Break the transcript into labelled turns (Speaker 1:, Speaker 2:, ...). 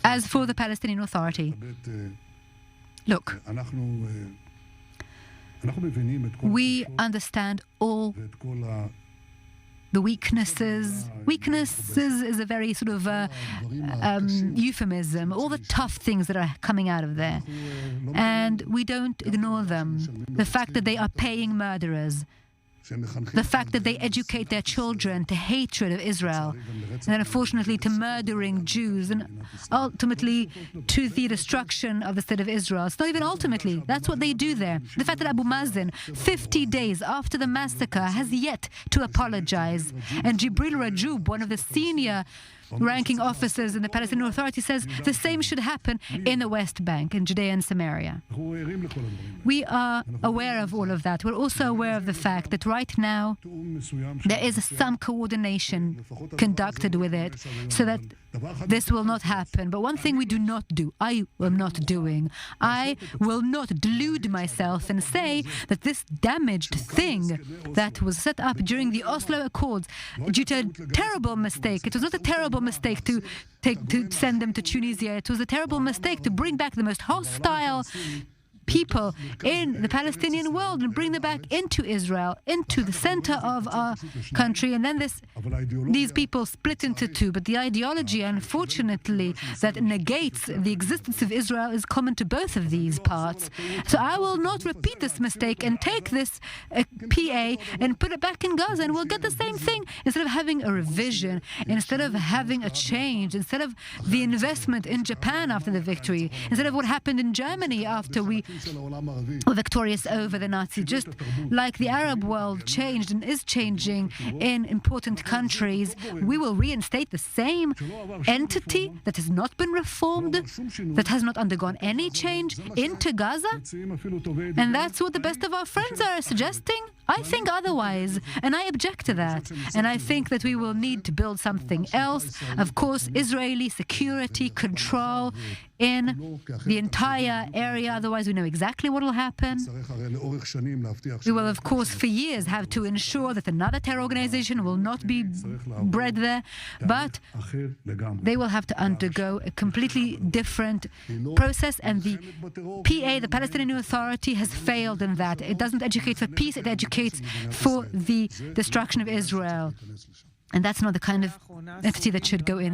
Speaker 1: As for the Palestinian Authority, look, we understand all the weaknesses. Weaknesses is a very sort of euphemism, all the tough things that are coming out of there. And we don't ignore them. The fact that they are paying murderers, the fact that they educate their children to hatred of Israel, and then unfortunately to murdering Jews, and ultimately to the destruction of the state of Israel. It's not even ultimately. That's what they do there. The fact that Abu Mazen, 50 days after the massacre, has yet to apologize. And Jibril Rajoub, one of the senior ranking officers in the Palestinian Authority, says the same should happen in the West Bank, in Judea and Samaria. We are aware of all of that. We're also aware of the fact that right now there is some coordination conducted with it so that this will not happen. But one thing we do not do, I am not doing, I will not delude myself and say that this damaged thing that was set up during the Oslo Accords due to a terrible mistake. It was not a terrible mistake to send them to Tunisia. It was a terrible mistake to bring back the most hostile people in the Palestinian world and bring them back into Israel, into the center of our country. And then these people split into two. But the ideology, unfortunately, that negates the existence of Israel is common to both of these parts. So I will not repeat this mistake and take this PA and put it back in Gaza, and we'll get the same thing. Instead of having a revision, instead of having a change, instead of the investment in Japan after the victory, instead of what happened in Germany after we were victorious over the Nazis, just like the Arab world changed and is changing in important countries, we will reinstate the same entity that has not been reformed, that has not undergone any change into Gaza? And that's what the best of our friends are suggesting? I think otherwise, and I object to that. And I think that we will need to build something else. Of course, Israeli security control in the entire area, otherwise we know exactly what will happen. We will, of course, for years have to ensure that another terror organization will not be bred there, but they will have to undergo a completely different process, and the PA, the Palestinian Authority, has failed in that. It doesn't educate for peace, it educates for the destruction of Israel. And that's not the kind of entity that should go in.